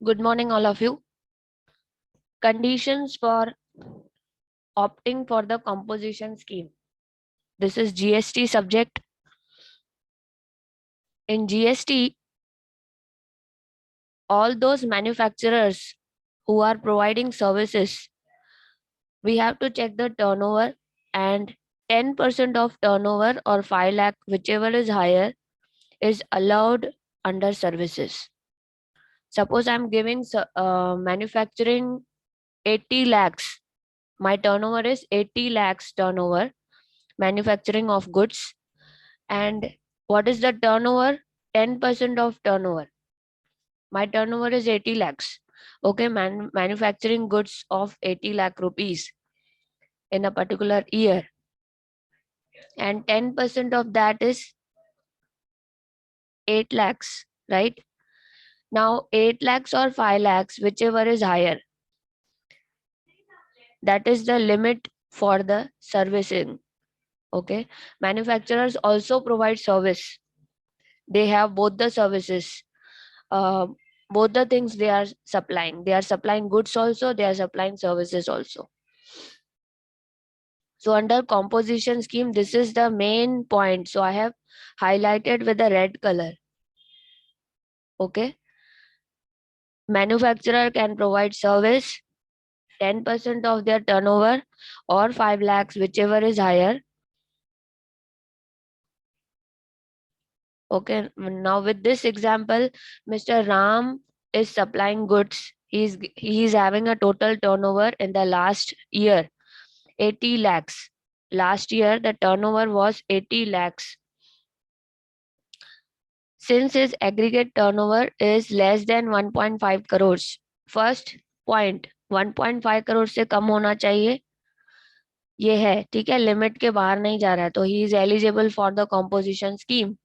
Good morning, all of you. Conditions for opting for the composition scheme. This is GST subject. In GST, all those manufacturers who are providing services, we have to check the turnover, and 10% of turnover or 5 lakh, whichever is higher, is allowed under services. Suppose I'm giving manufacturing 80 lakhs. My turnover is 80 lakhs turnover, manufacturing of goods. And what is the turnover? 10% of turnover. My turnover is 80 lakhs. Okay, manufacturing goods of 80 lakh rupees in a particular year. And 10% of that is 8 lakhs, right? Now, 8 lakhs or 5 lakhs, whichever is higher, that is the limit for the servicing. Okay, manufacturers also provide service. They have both the services, uh, both the things they are supplying. They are supplying goods also, they are supplying services also. So under composition scheme, this is the main point. So I have highlighted with the red color. Okay, manufacturer can provide service, 10% of their turnover or 5 lakhs, whichever is higher. Okay, now with this example, Mr. Ram is supplying goods. He is having a total turnover in the last year 80 lakhs. Last year the turnover was 80 lakhs. Since his aggregate turnover is less than 1.5 crores, first point 1.5 crore से कम होना चाहिए, ये है ठीक है, limit के बाहर नहीं जा रहा है, तो he is eligible for the composition scheme.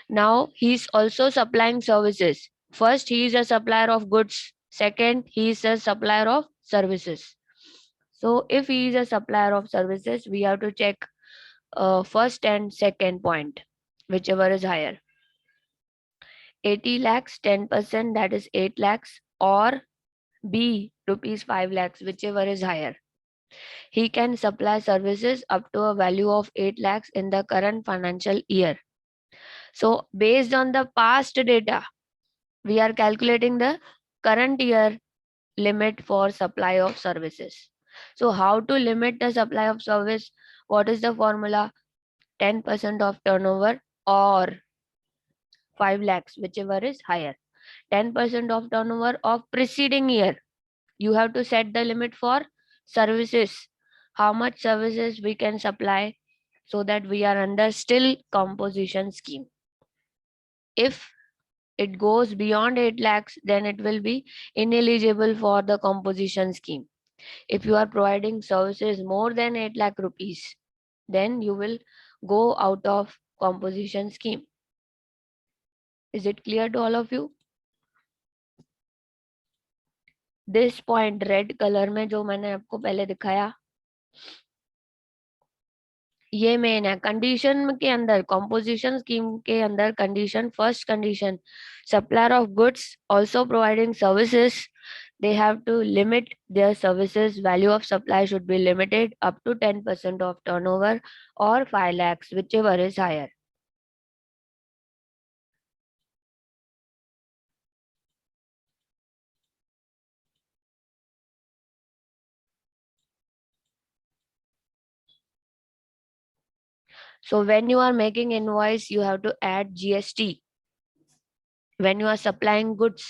Now he is also supplying services. First, he is a supplier of goods. Second, he is a supplier of services. So if he is a supplier of services, we have to check first and second point, whichever is higher. 80 lakhs, 10%, that is 8 lakhs, or B, rupees 5 lakhs, whichever is higher. He can supply services up to a value of 8 lakhs in the current financial year. So based on the past data, we are calculating the current year limit for supply of services. So how to limit the supply of service? What is the formula? 10% of turnover or 5 lakhs, whichever is higher. 10% of turnover of preceding year. You have to set the limit for services. How much services we can supply so that we are under still composition scheme. If it goes beyond 8 lakhs, then it will be ineligible for the composition scheme. If you are providing services more than 8 lakh rupees, then you will go out of composition scheme. Is it clear to all of you? This point red color में जो मैंने आपको पहले दिखाया, ये main है. Condition के अंदर, कॉम्पोजिशन स्कीम के अंदर condition, first condition, supplier of goods also providing services, they have to limit their services. Value of supply should be limited up to 10% of turnover or 5 lakhs, whichever is higher. So when you are making invoice, you have to add GST. When you are supplying goods,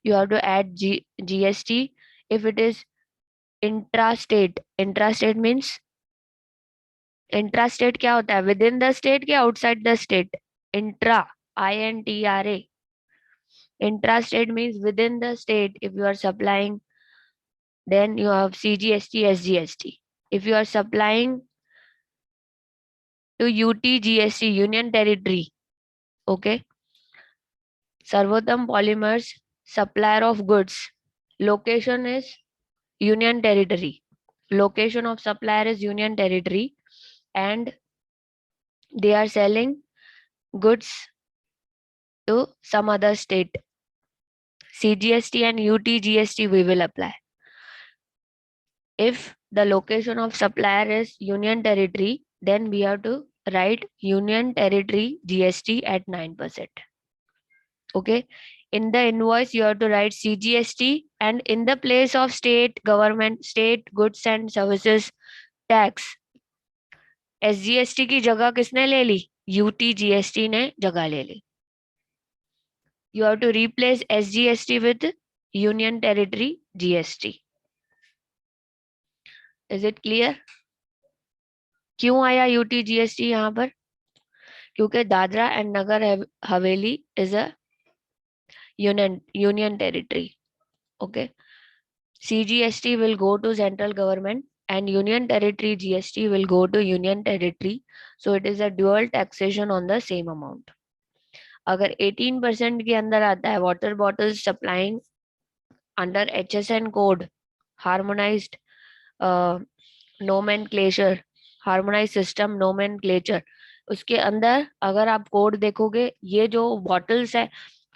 you have to add GST. If it is intrastate, intrastate means, intrastate क्या होता है? Within the state क्या outside the state? Intra, INTRA. Intrastate means within the state. If you are supplying, then you have CGST, SGST. If you are supplying to UTGST, Union Territory, okay, Sarvotam Polymers, supplier of goods, location is Union Territory. Location of supplier is Union Territory, and they are selling goods to some other state. CGST and UTGST we will apply. If the location of supplier is Union Territory, then we have to write Union Territory GST at 9%. Okay. In the invoice, you have to write CGST, and in the place of state government, state goods and services tax, SGST की जगह किसने ले ली? UTGST ने जगह ले ली. You have to replace SGST with Union Territory GST. Is it clear? क्यों आया UTGST यहाँ पर? क्योंकि Dadra and Nagar Haveli is a union territory. Okay. CGST will go to central government and Union Territory GST will go to Union Territory. So it is a dual taxation on the same amount. अगर 18% के अंदर आता है water bottles supplying under HSN code, harmonized nomenclature, harmonized system nomenclature, उसके अंदर अगर आप code देखोगे, ये जो बॉटल्स है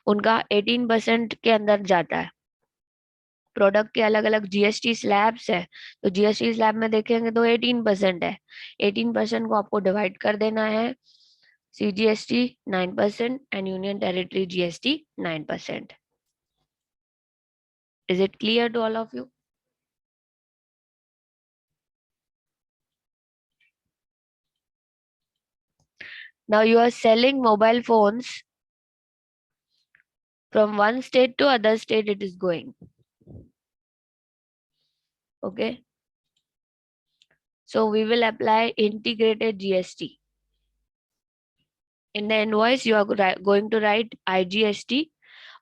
उनका 18% के अंदर जाता है. प्रोडक्ट के अलग अलग जीएसटी स्लैब्स है, तो जीएसटी स्लैब में देखेंगे तो 18% है. 18% को आपको डिवाइड कर देना है. CGST 9% and union territory GST 9%. Is it clear to all of you? Now you are selling mobile phones from one state to other state it is going. Okay. So we will apply integrated GST. In the invoice, you are going to write IGST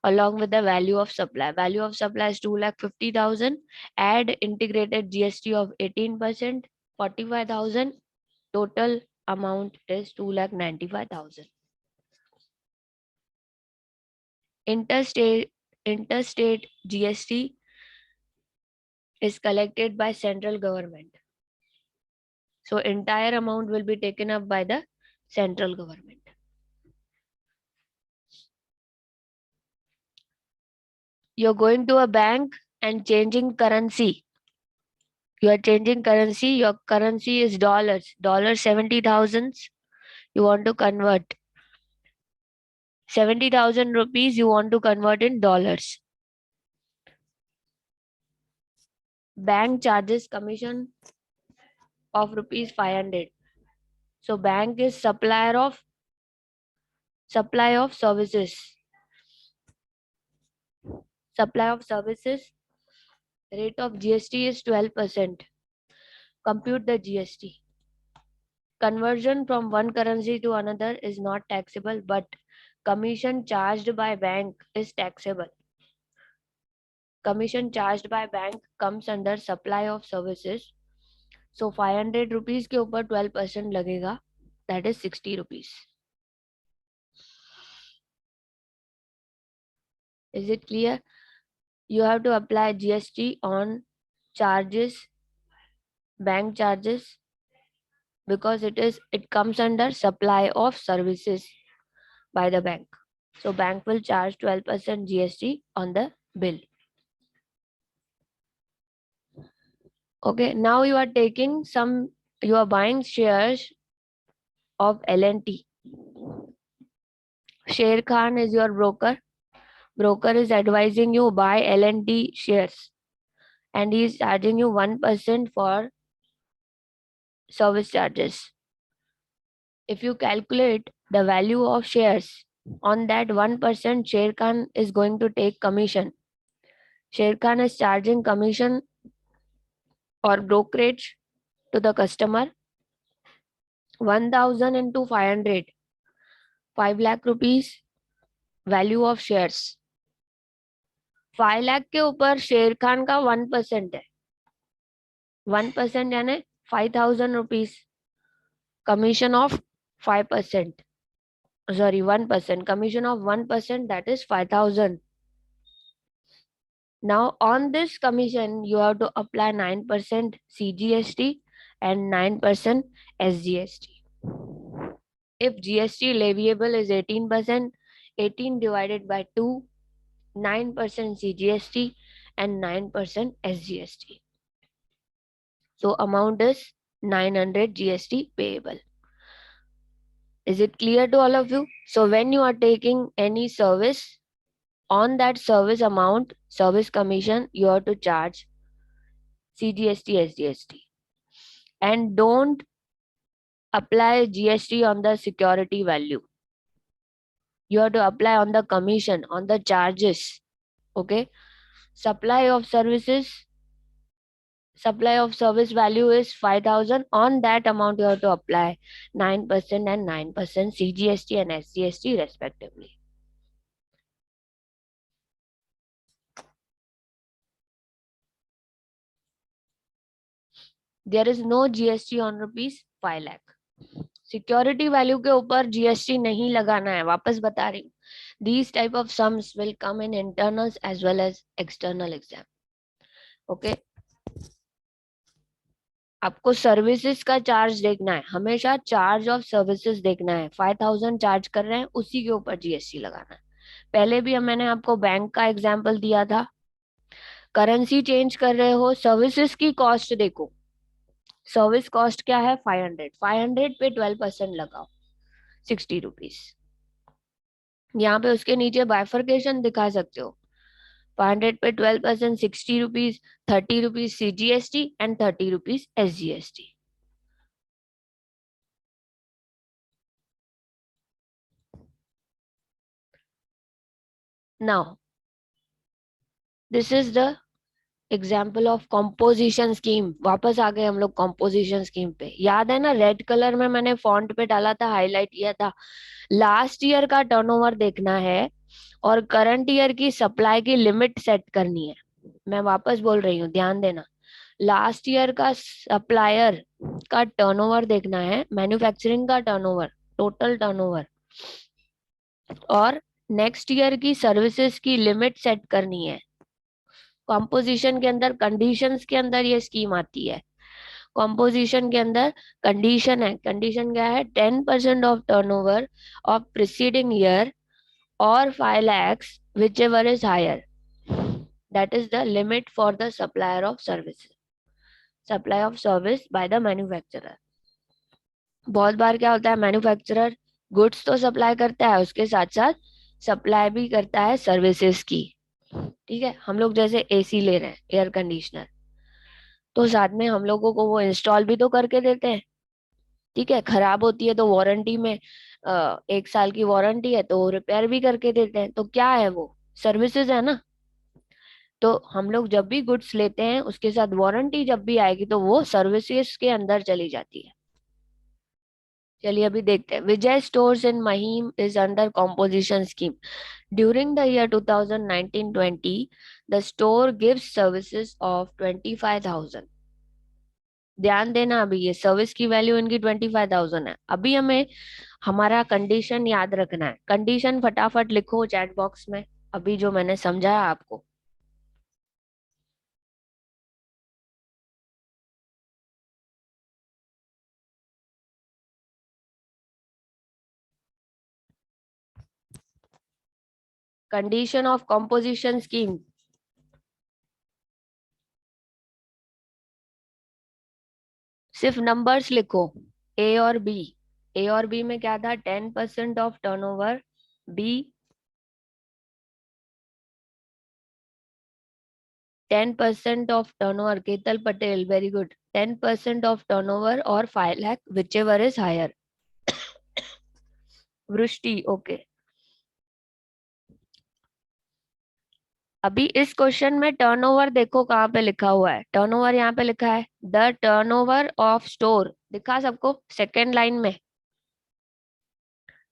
along with the value of supply. Value of supply is 2,50,000. Add integrated GST of 18%, 45,000. Total amount is 2,95,000. Interstate GST is collected by central government. So entire amount will be taken up by the central government. You're going to a bank and changing currency. You are changing currency. Your currency is dollars. 70,000. You want to convert 70,000 rupees. You want to convert in dollars. Bank charges commission of rupees 500. So bank is supplier of services. Supply of services. Rate of GST is 12%. Compute the GST. Conversion from one currency to another is not taxable, but commission charged by bank is taxable. Commission charged by bank comes under supply of services. So 500 rupees के ऊपर 12% लगेगा. That is 60 rupees. Is it clear? You have to apply GST on charges, bank charges, because it comes under supply of services by the bank. So bank will charge 12% GST on the bill. Okay, now you are buying shares of L&T. Sher Khan is your broker. Broker is advising you buy L&T shares and he is charging you 1% for service charges. If you calculate the value of shares, on that 1%, Sher Khan is going to take commission. Sher Khan is charging commission or brokerage to the customer. 1,000 into 500, 5 lakh rupees value of shares. 5 lakh के ऊपर शेर खान का 1% है. 1% यानी 5,000 rupees. Commission of 5%. Sorry, 1%. Commission of 1%, that is 5,000. Now on this commission, you have to apply 9% CGST and 9% SGST. If GST leviable is 18%, 18 divided by 2, 9% CGST and 9% SGST. So amount is 900 GST payable. Is it clear to all of you? So when you are taking any service, on that service amount, service commission, you have to charge CGST, SGST. And don't apply GST on the security value. You have to apply on the commission, on the charges. Okay. Supply of services, supply of service value is 5,000. On that amount, you have to apply 9% and 9% CGST and SGST respectively. There is no GST on ₹5 lakh. Security value के ऊपर GST नहीं लगाना है, वापस बता रही हूँ. These type of sums will come in internals as well as external exam. Okay. आपको सर्विसेज का चार्ज देखना है, हमेशा चार्ज ऑफ सर्विसेज देखना है. 5,000 चार्ज कर रहे हैं, उसी के ऊपर जीएसटी लगाना है. पहले भी मैंने आपको बैंक का एग्जाम्पल दिया था. करेंसी चेंज कर रहे हो, सर्विसेज की कॉस्ट देखो. सर्विस कॉस्ट क्या है? 500. 500 पे 12% लगाओ, ₹60. यहाँ पे उसके नीचे बाइफर्केशन दिखा सकते हो. 500 पे 12% ₹60, ₹30 CGST and ₹30 SGST. Now, this is the example of composition scheme. वापस आ गए हम लोग कॉम्पोजिशन स्कीम पे. याद है ना, रेड कलर में मैंने फॉन्ट पे डाला था, हाईलाइट किया था. लास्ट ईयर का टर्नओवर देखना है और करंट ईयर की सप्लाई की लिमिट सेट करनी है. मैं वापस बोल रही हूँ, ध्यान देना. लास्ट ईयर का सप्लायर का टर्नओवर देखना है, मैन्युफैक्चरिंग का टर्नओवर, टोटल टर्नओवर, और नेक्स्ट ईयर की सर्विसेज की लिमिट सेट करनी है. कॉम्पोजिशन के अंदर, कंडीशंस के अंदर ये स्कीम आती है. कॉम्पोजिशन के अंदर कंडीशन है. कंडीशन क्या है? 10% of turnover of preceding year और 5 lakhs whichever is higher. That is the limit for the supplier of services. Supply of service by the manufacturer. बहुत बार क्या होता है, मैन्युफैक्चरर गुड्स तो सप्लाई करता है, उसके साथ साथ सप्लाई भी करता है सर्विसेज की. ठीक है. हम लोग जैसे एसी ले रहे हैं, एयर कंडीशनर, तो साथ में हम लोगों को वो इंस्टॉल भी तो करके देते हैं. ठीक है. खराब होती है तो वारंटी में 1 साल की वारंटी है तो रिपेयर भी करके देते हैं. तो क्या है वो? सर्विसेज है ना. तो हम लोग जब भी गुड्स लेते हैं, उसके साथ वारंटी जब भी आएगी तो वो सर्विसेज के अंदर चली जाती है. चलिए अभी देखते हैं. Vijay stores in Mahim is under composition scheme. During the year 2019-20 the store gives services of 25,000. ध्यान देना, अभी ये सर्विस की वैल्यू इनकी 25,000 है. अभी हमें हमारा कंडीशन याद रखना है. कंडीशन फटाफट लिखो चैट बॉक्स में, अभी जो मैंने समझाया आपको. Condition of composition scheme. सिर्फ नंबर्स लिखो, ए और बी. ए और बी में क्या था? 10% of turnover. B 10% of turnover. Ketal Patel, very good. 10% of turnover और 5 lakh whichever is higher. Vrishti, okay. अभी इस क्वेश्चन में टर्नओवर देखो कहाँ पे लिखा हुआ है. टर्नओवर यहाँ पे लिखा है, द टर्नओवर ऑफ स्टोर. दिखा सबको सेकेंड लाइन में.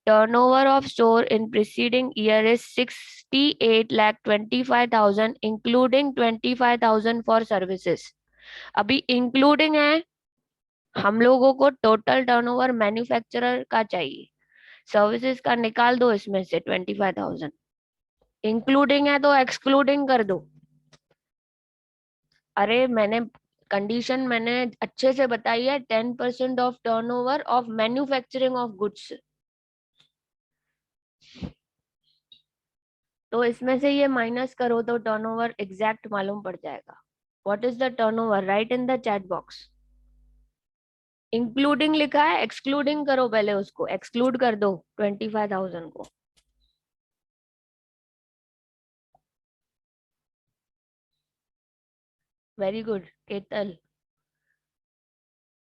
Turnover of store in preceding year is 68,25,000 including 25,000 for services. अभी इंक्लूडिंग है, हम लोगों को टोटल टर्नओवर मैन्युफैक्चरर का चाहिए. सर्विसेज का निकाल दो इसमें से 25,000. इंक्लूडिंग है तो एक्सक्लूडिंग कर दो. अरे मैंने कंडीशन मैंने अच्छे से बताई है. 10% of turnover of manufacturing of goods. तो इसमें से ये माइनस करो तो टर्नओवर एग्जैक्ट मालूम पड़ जाएगा. What is the turnover? Right in the chat box. Including लिखा है, एक्सक्लूडिंग करो पहले, उसको एक्सक्लूड कर दो 25,000 को. Very good Ketal.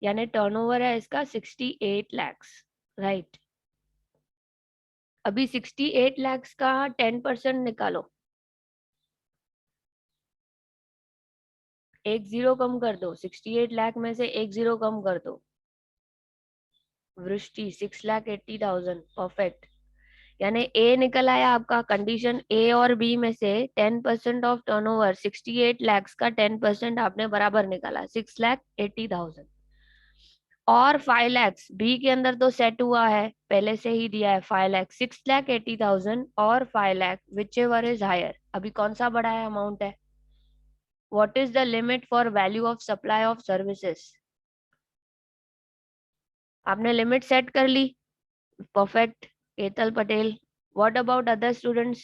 यानी टर्नओवर है इसका 68 lakhs. राइट. अभी 68 lakhs का 10% निकालो. एक जीरो कम कर दो. 68 लाख में से एक जीरो कम कर दो. वृष्टि 6,80,000. परफेक्ट. यानी ए निकल आया आपका. कंडीशन ए और बी में से 10% ऑफ टर्नओवर 68 lakhs का 10% आपने बराबर निकाला 6,80,000. और 5 lakhs बी के अंदर तो सेट हुआ है, पहले से ही दिया है 5 lakhs. 6,80,000 और 5 lakh whichever is higher. अभी कौन सा बड़ा है अमाउंट है? What is the limit for value of supply of services? आपने लिमिट सेट कर ली. Perfect Ketal Patel. What about other students?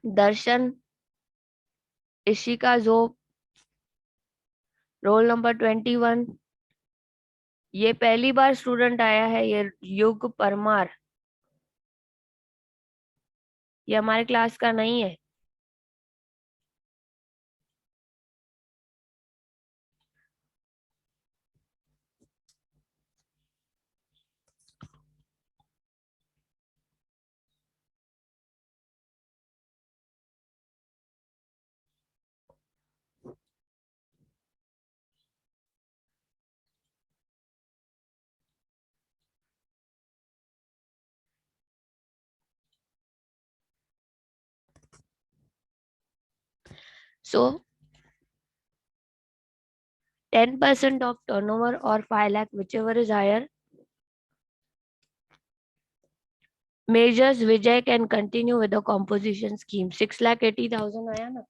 Darshan, Ishika जोब, रोल नंबर 21. ये पहली बार स्टूडेंट आया है, ये युग परमार. ये हमारे क्लास का नहीं है. सो 10% of turnover or 5 lakh whichever is higher. Measures Vijay can continue with the composition scheme. 6,80,000 आया ना.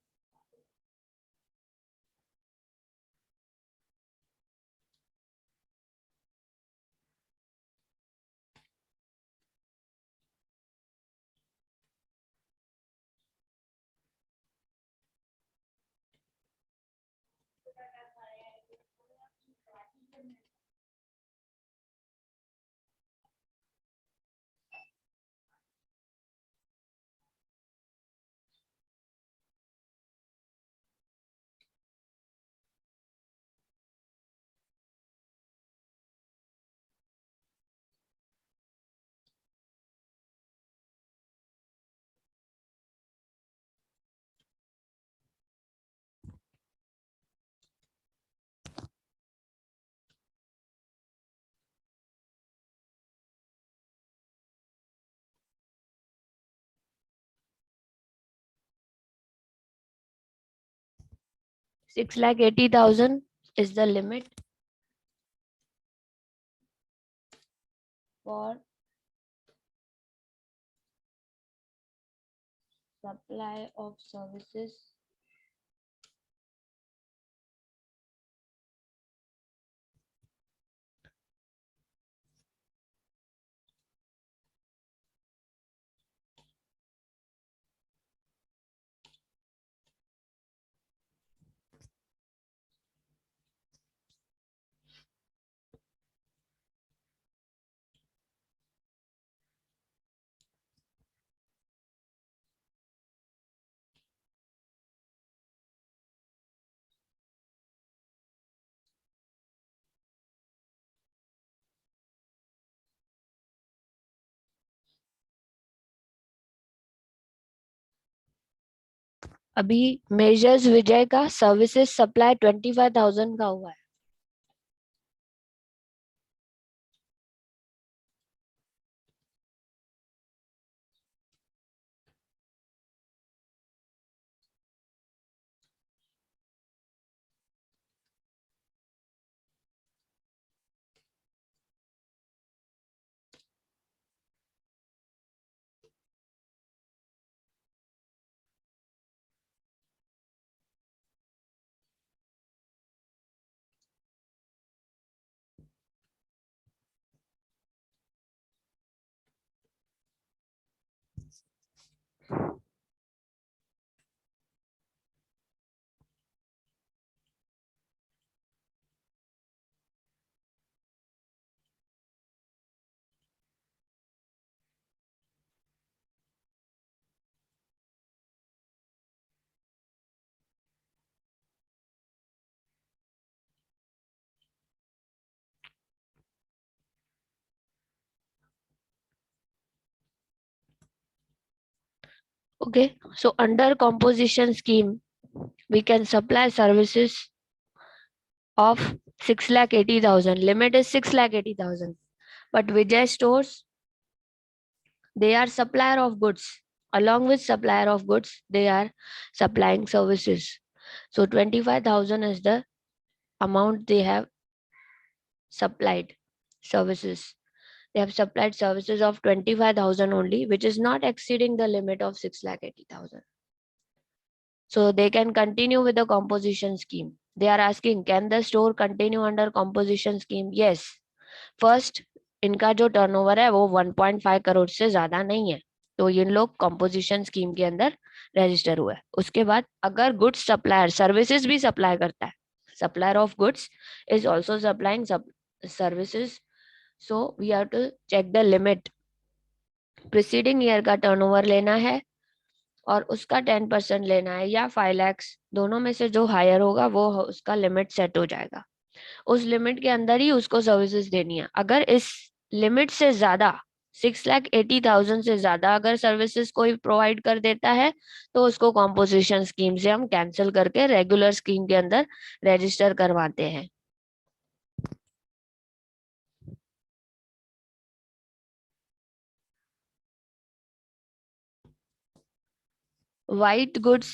$6,80,000 is the limit for supply of services अभी मेजर्स विजय का सर्विसेज सप्लाई 25,000 का हुआ है. Okay, so under composition scheme, we can supply services of 6,80,000. Limit is 6,80,000. But Vijay Stores, they are supplier of goods. Along with supplier of goods, they are supplying services. So 25,000 is the amount they have supplied services. They have supplied services of 25,000 only, which is not exceeding the limit of 6,80,000. So they can continue with the composition scheme. They are asking, can the store continue under composition scheme? Yes. First, इनका जो turnover है वो 1.5 करोड़ से ज्यादा नहीं है, तो इन लोग कंपोजिशन स्कीम के अंदर रजिस्टर हुआ है। उसके बाद अगर गुड्स सप्लायर सर्विसेज भी सप्लाई करता है, supplier of goods is also supplying services, so we have to check the limit. Preceding year का टर्नओवर लेना है और उसका 10% लेना है या 5 लाख, दोनों में से जो हायर होगा वो उसका लिमिट सेट हो जाएगा। उस लिमिट के अंदर ही उसको सर्विसेज देनी है। अगर इस लिमिट से ज्यादा 6,80,000 से ज्यादा अगर सर्विसेज कोई प्रोवाइड कर देता है तो उसको कॉम्पोजिशन स्कीम से हम कैंसिल करके रेगुलर स्कीम के अंदर रजिस्टर करवाते हैं। White goods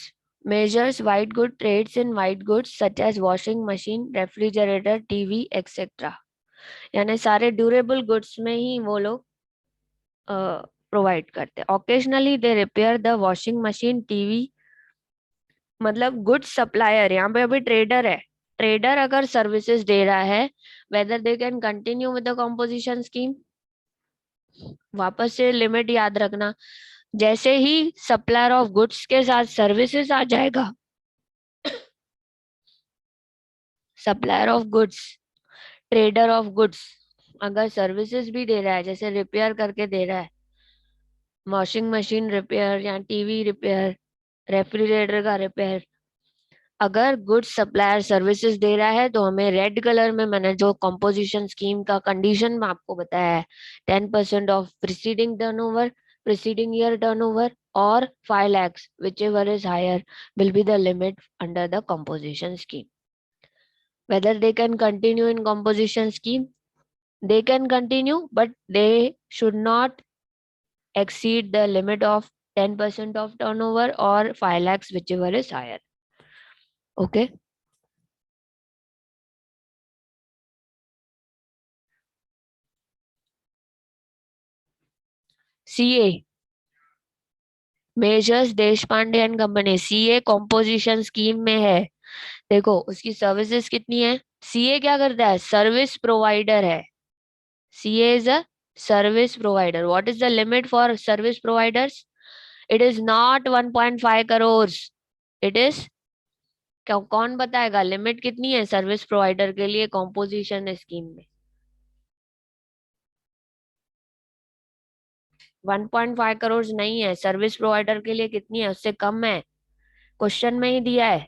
measures white good trades in white goods such as washing machine, refrigerator, TV, etc. यानी सारे ड्यूरेबल गुड्स में ही वो लोग प्रोवाइड करते हैं। Occasionally they repair the washing machine, TV, मतलब गुड्स सप्लायर यहाँ पे अभी ट्रेडर है। ट्रेडर अगर सर्विसेज दे रहा है, whether they can continue with the composition scheme. वापस से लिमिट याद रखना, जैसे ही सप्लायर ऑफ गुड्स के साथ सर्विसेज आ जाएगा, supplier of goods, trader of goods अगर सर्विसेज भी दे रहा है, जैसे रिपेयर करके दे रहा है, वॉशिंग मशीन रिपेयर या टीवी रिपेयर, रेफ्रिजरेटर का रिपेयर, अगर गुड्स सप्लायर सर्विसेज दे रहा है तो हमें रेड कलर में मैंने जो कंपोजिशन स्कीम का कंडीशन में आपको बताया है, 10% of preceding turnover, preceding year turnover और 5 lakh, whichever is higher will be the limit under the composition scheme. Whether they can continue in composition scheme, they can continue, but they should not exceed the limit of 10% of turnover or 5 lakhs, whichever is higher. Okay. CA, Messrs Desh Pande and company, CA composition scheme में है। देखो उसकी services कितनी है। CA क्या करता है, service provider है। CA is a service provider. What is the limit for service providers? It is not 1.5 crore. It is, कौन बताएगा लिमिट कितनी है सर्विस प्रोवाइडर के लिए कॉम्पोजिशन स्कीम में? 1.5 करोड़ नहीं है। सर्विस प्रोवाइडर के लिए कितनी है, उससे कम है, क्वेश्चन में ही दिया है।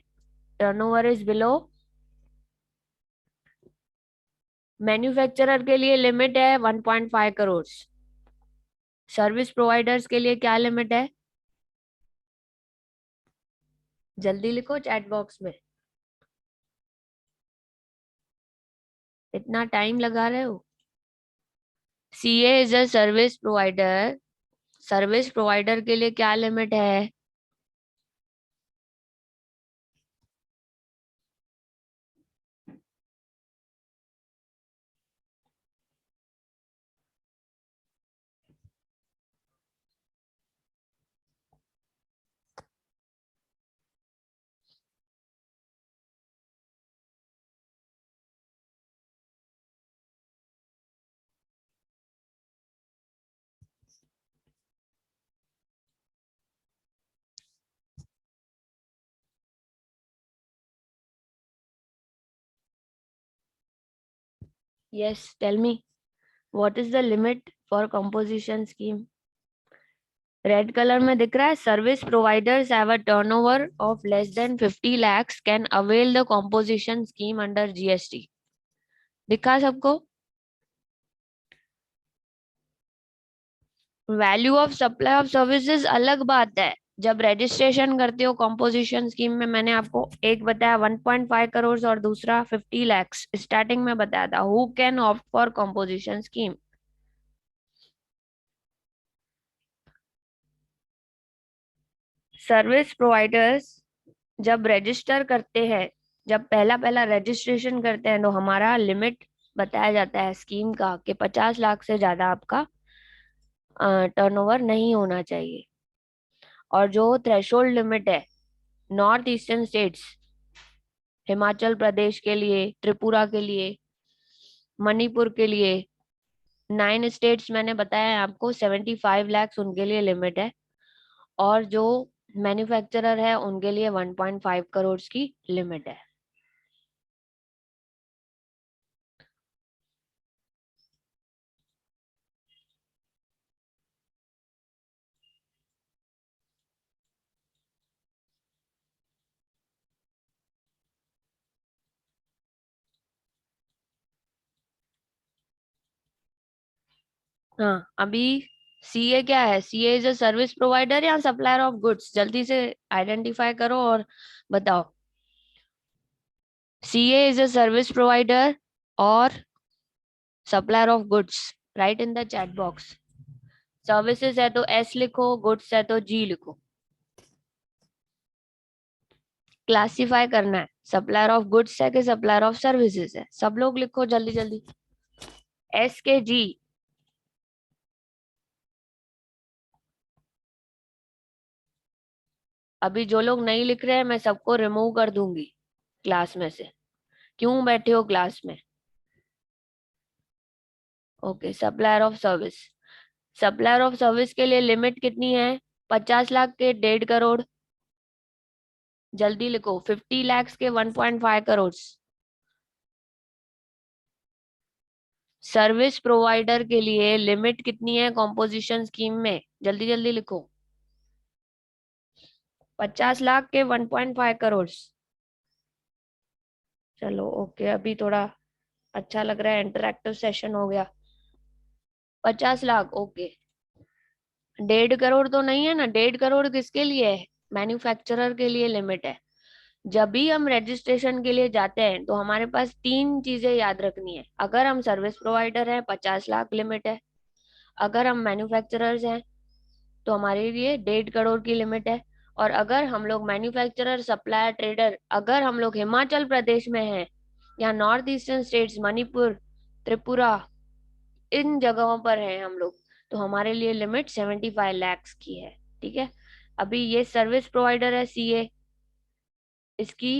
Turnover is below. मैन्युफैक्चरर के लिए लिमिट है 1.5 करोड़। सर्विस प्रोवाइडर्स के लिए क्या लिमिट है? जल्दी लिखो चैट बॉक्स में, इतना टाइम लगा रहे हो। CA is a service provider. Service provider के लिए क्या लिमिट है? Yes, tell me what is the limit for composition scheme. Red colour में दिख रहा है, service providers have a turnover of less than 50 lakhs can avail the composition scheme under GST. दिखा सबको? Value of supply of services अलग बात है, जब रजिस्ट्रेशन करते हो कॉम्पोजिशन स्कीम में, मैंने आपको एक बताया 1.5 करोड़ और दूसरा 50 lakhs स्टार्टिंग में बताया था। Who can opt for composition scheme? Service providers जब रजिस्टर करते हैं, जब पहला पहला रजिस्ट्रेशन करते हैं, तो हमारा लिमिट बताया जाता है स्कीम का कि 50 लाख से ज्यादा आपका टर्नओवर नहीं होना चाहिए। और जो थ्रेशोल्ड लिमिट है, north eastern states, Himachal Pradesh के लिए, त्रिपुरा के लिए, मणिपुर के लिए, 9 स्टेट्स मैंने बताया है आपको, 75 lakhs उनके लिए लिमिट है। और जो मैन्युफैक्चरर है उनके लिए 1.5 करोड़ की लिमिट है। हाँ, अभी सीए क्या है? CA is a service provider या सप्लायर ऑफ गुड्स? जल्दी से आइडेंटिफाई करो और बताओ। CA is a service provider और supplier of goods? Right in the chat box. Services है तो एस लिखो, गुड्स है तो जी लिखो। क्लासिफाई करना है, सप्लायर ऑफ गुड्स है कि सप्लायर ऑफ सर्विसेज है। सब लोग लिखो जल्दी जल्दी, एस के जी। अभी जो लोग नहीं लिख रहे हैं मैं सबको रिमूव कर दूंगी क्लास में से। क्यों बैठे हो क्लास में? Okay, supplier of service. Supplier of service के लिए लिमिट कितनी है? 50 लाख के 1.5 करोड़। जल्दी लिखो, 50 lakhs के 1.5 करोड़। सर्विस प्रोवाइडर के लिए लिमिट कितनी है कॉम्पोजिशन स्कीम में? जल्दी जल्दी लिखो। 50 लाख के 1.5 करोड़। चलो ओके, अभी थोड़ा अच्छा लग रहा है, इंटरेक्टिव सेशन हो गया। 50 लाख, ओके। 1.5 करोड़ तो नहीं है ना? 1.5 करोड़ किसके लिए है? मैन्युफैक्चरर के लिए लिमिट है। जब भी हम रजिस्ट्रेशन के लिए जाते हैं तो हमारे पास तीन चीजें याद रखनी है। अगर हम सर्विस प्रोवाइडर हैं, 50 लाख लिमिट है। अगर हम मैन्युफैक्चरर्स हैं तो हमारे लिए 1.5 करोड़ की लिमिट है। और अगर हम लोग मैन्युफैक्चरर, सप्लायर, ट्रेडर, अगर हम लोग हिमाचल प्रदेश में हैं या north eastern states, Manipur, Tripura, इन जगहों पर हैं हम लोग, तो हमारे लिए लिमिट 75 lakhs की है। ठीक है। अभी ये सर्विस प्रोवाइडर है सीए, इसकी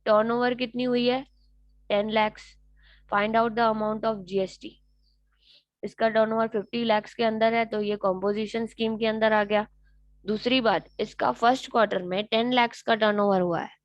टर्नओवर कितनी हुई है? 10 lakhs। Find out the amount of GST. इसका टर्नओवर 50 lakhs के अंदर है तो ये कॉम्पोजिशन स्कीम के अंदर आ गया। दूसरी बात, इसका फर्स्ट क्वार्टर में 10 lakhs का टर्नओवर हुआ है।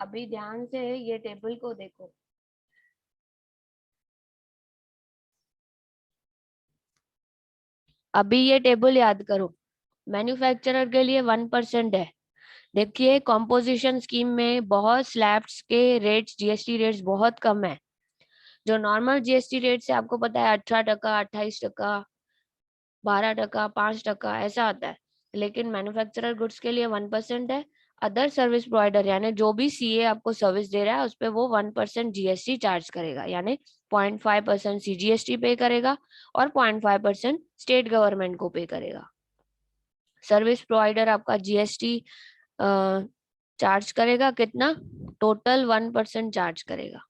अभी ध्यान से ये टेबल को देखो। अभी ये टेबल याद करो। मैन्युफैक्चरर के लिए 1% है। देखिए, कॉम्पोजिशन स्कीम में बहुत स्लैब्स के रेट्स, जीएसटी रेट्स बहुत कम है। जो नॉर्मल जीएसटी रेट से आपको पता है 18%, 28%, 12%, 5% ऐसा आता है। लेकिन मैन्युफैक्चरर गुड्स के लिए 1% है। अदर सर्विस प्रोवाइडर यानी जो भी सीए आपको सर्विस दे रहा है उस पर वो 1% जीएसटी चार्ज करेगा, यानी 0.5% सीजीएसटी पे करेगा और 0.5% स्टेट गवर्नमेंट को पे करेगा। सर्विस प्रोवाइडर आपका जीएसटी चार्ज करेगा कितना? टोटल 1% चार्ज करेगा।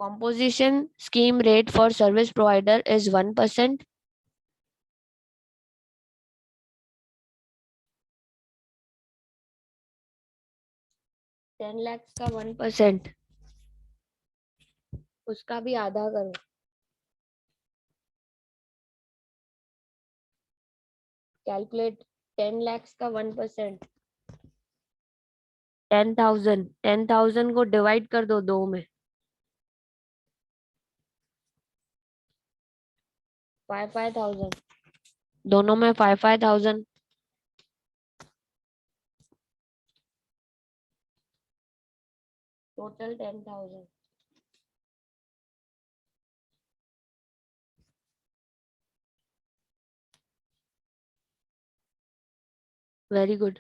Composition scheme rate for service provider is 1%. 10 lakh का 1%, उसका भी आधा करो। कैलकुलेट 10 लाख का 1%। 10,000 को डिवाइड कर दो दो में। 5,000 दोनों में 5,000। Total 10,000। Very good.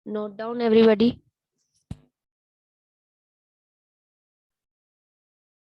Note down everybody.